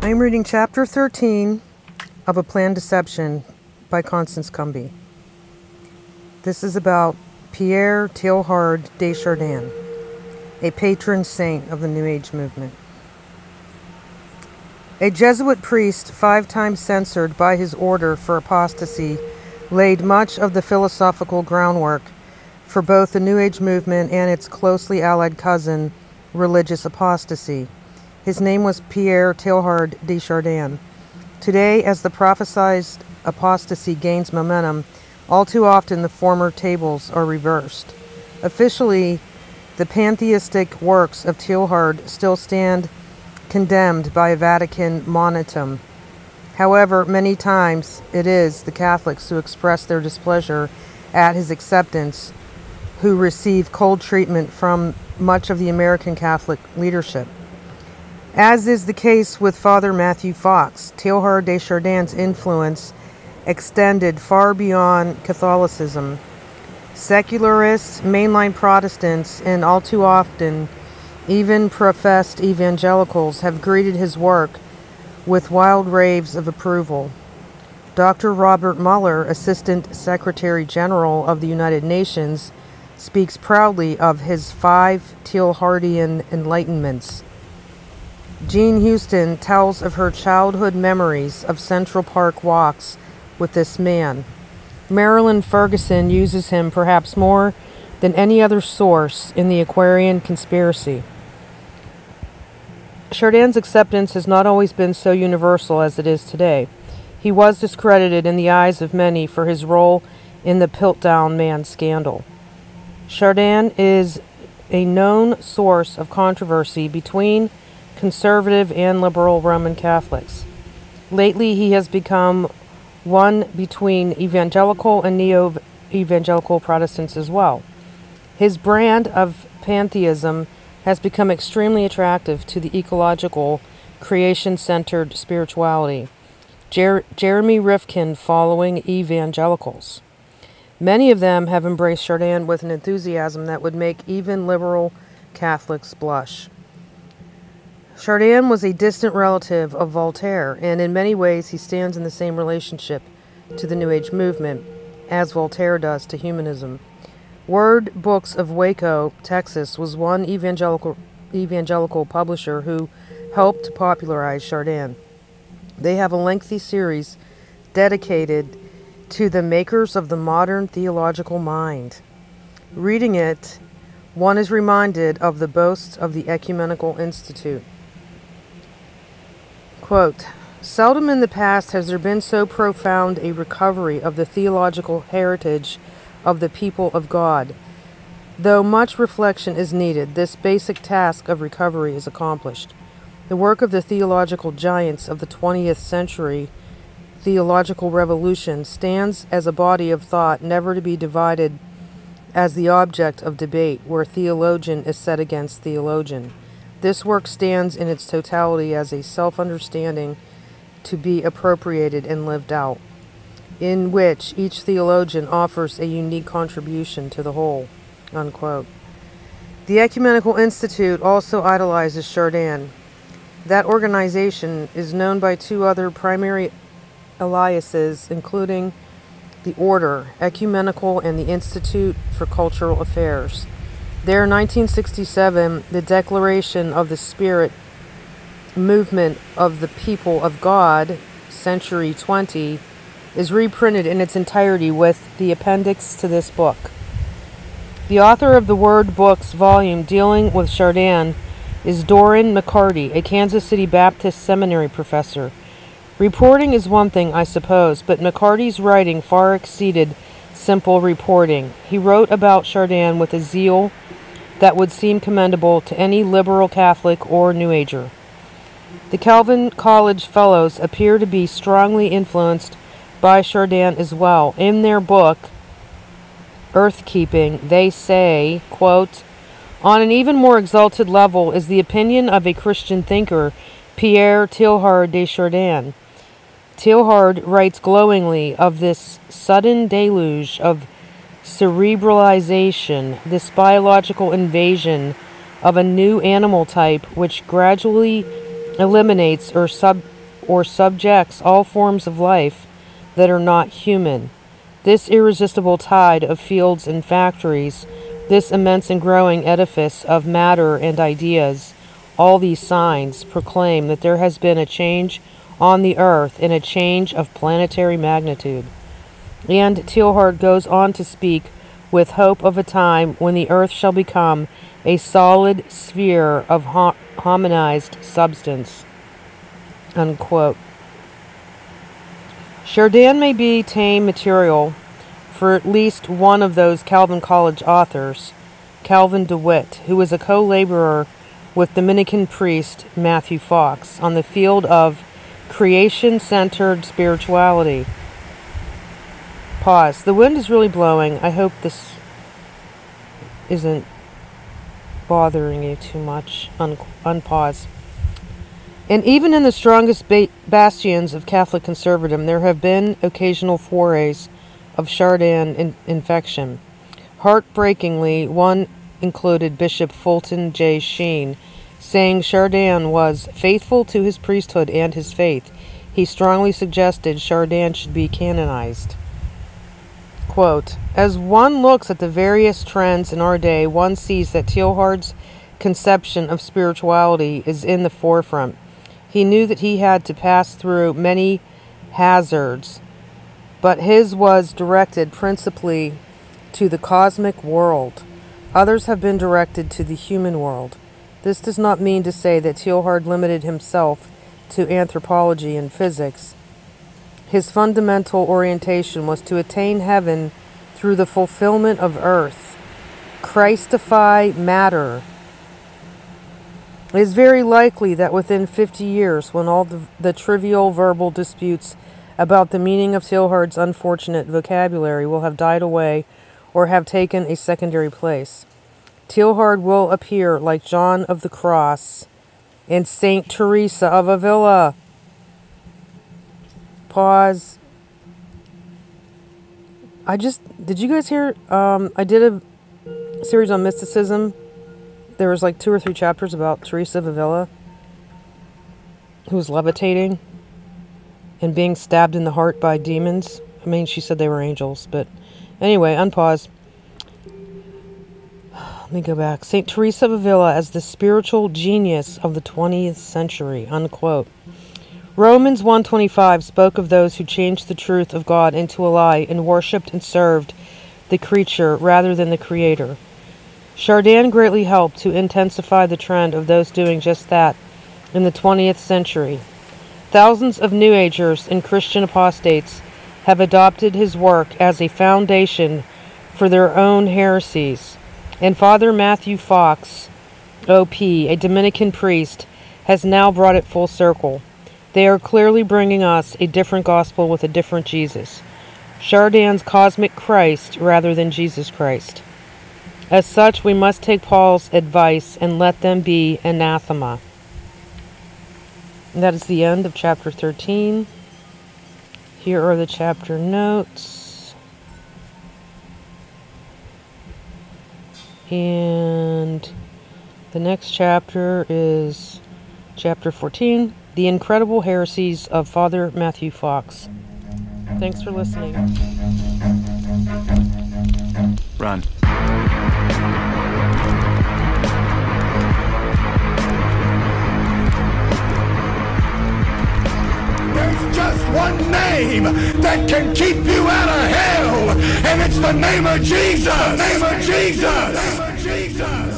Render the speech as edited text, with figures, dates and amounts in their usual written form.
I am reading Chapter 13 of A Planned Deception by Constance Cumbey. This is about Pierre Teilhard de Chardin, a patron saint of the New Age movement. A Jesuit priest, 5 times censored by his order for apostasy, laid much of the philosophical groundwork for both the New Age movement and its closely allied cousin, religious apostasy. His name was Pierre Teilhard de Chardin. Today, as the prophesied apostasy gains momentum, all too often the former tables are reversed. Officially, the pantheistic works of Teilhard still stand condemned by a Vatican monatum. However, many times it is the Catholics who express their displeasure at his acceptance, who receive cold treatment from much of the American Catholic leadership. As is the case with Father Matthew Fox, Teilhard de Chardin's influence extended far beyond Catholicism. Secularists, mainline Protestants, and all too often even professed evangelicals have greeted his work with wild raves of approval. Dr. Robert Mueller, Assistant Secretary General of the United Nations, speaks proudly of his 5 Teilhardian enlightenments. Jean Houston tells of her childhood memories of Central Park walks with this man. Marilyn Ferguson uses him perhaps more than any other source in the Aquarian conspiracy. Chardin's acceptance has not always been so universal as it is today. He was discredited in the eyes of many for his role in the Piltdown Man scandal. Chardin is a known source of controversy between conservative and liberal Roman Catholics. Lately, he has become one between evangelical and neo-evangelical Protestants as well. His brand of pantheism has become extremely attractive to the ecological, creation-centered spirituality. Jeremy Rifkin following evangelicals. Many of them have embraced Chardin with an enthusiasm that would make even liberal Catholics blush. Chardin was a distant relative of Voltaire, and in many ways he stands in the same relationship to the New Age movement as Voltaire does to humanism. Word Books of Waco, Texas, was one evangelical publisher who helped popularize Chardin. They have a lengthy series dedicated to the makers of the modern theological mind. Reading it, one is reminded of the boasts of the Ecumenical Institute. Quote, "Seldom in the past has there been so profound a recovery of the theological heritage of the people of God. Though much reflection is needed, this basic task of recovery is accomplished. The work of the theological giants of the 20th century theological revolution stands as a body of thought never to be divided as the object of debate, where theologian is set against theologian. This work stands in its totality as a self-understanding to be appropriated and lived out, in which each theologian offers a unique contribution to the whole." Unquote. The Ecumenical Institute also idolizes Chardin. That organization is known by 2 other primary aliases, including the Order, Ecumenical, and the Institute for Cultural Affairs. Their 1967, the Declaration of the Spirit Movement of the People of God, Century 20, is reprinted in its entirety with the appendix to this book. The author of the Word Books volume dealing with Chardin is Doran McCarty, a Kansas City Baptist Seminary professor. Reporting is one thing, I suppose, but McCarty's writing far exceeded simple reporting. He wrote about Chardin with a zeal that would seem commendable to any liberal Catholic or New Ager. The Calvin College Fellows appear to be strongly influenced by Chardin as well. In their book, Earthkeeping, they say, quote, "On an even more exalted level is the opinion of a Christian thinker, Pierre Teilhard de Chardin. Teilhard writes glowingly of this sudden deluge of cerebralization, this biological invasion of a new animal type which gradually eliminates or or subjects all forms of life that are not human. This irresistible tide of fields and factories, this immense and growing edifice of matter and ideas, all these signs proclaim that there has been a change on the earth and a change of planetary magnitude. And Teilhard goes on to speak with hope of a time when the earth shall become a solid sphere of harmonized substance. Unquote. Chardin may be tame material for at least one of those Calvin College authors, Calvin DeWitt, who was a co-laborer with Dominican priest Matthew Fox on the field of creation-centered spirituality. Pause. The wind is really blowing. I hope this isn't bothering you too much. Unpause. And even in the strongest bastions of Catholic conservatism, there have been occasional forays of Chardin infection. Heartbreakingly, one included Bishop Fulton J. Sheen, saying Chardin was faithful to his priesthood and his faith. He strongly suggested Chardin should be canonized. Quote, as one looks at the various trends in our day, one sees that Teilhard's conception of spirituality is in the forefront. He knew that he had to pass through many hazards, but his was directed principally to the cosmic world. Others have been directed to the human world. This does not mean to say that Teilhard limited himself to anthropology and physics. His fundamental orientation was to attain heaven through the fulfillment of earth. Christify matter. It is very likely that within 50 years, when all the trivial verbal disputes about the meaning of Teilhard's unfortunate vocabulary will have died away or have taken a secondary place, Teilhard will appear like John of the Cross and Saint Teresa of Avila. Pause. Did you guys hear, I did a series on mysticism. There was like 2 or 3 chapters about Teresa of Avila, who was levitating and being stabbed in the heart by demons. I mean, she said they were angels, but anyway, unpause. Let me go back. St. Teresa of Avila as the spiritual genius of the 20th century, unquote. Romans 1:25 spoke of those who changed the truth of God into a lie and worshipped and served the creature rather than the Creator. Chardin greatly helped to intensify the trend of those doing just that in the 20th century. Thousands of New Agers and Christian apostates have adopted his work as a foundation for their own heresies, and Father Matthew Fox, O.P., a Dominican priest, has now brought it full circle. They are clearly bringing us a different gospel with a different Jesus. Chardin's cosmic Christ rather than Jesus Christ. As such, we must take Paul's advice and let them be anathema. And that is the end of chapter 13. Here are the chapter notes. And the next chapter is chapter 14, The Incredible Heresies of Father Matthew Fox. Thanks for listening. Run. There's just one name that can keep you out of hell, and it's the name of Jesus. The name of Jesus. The name of Jesus.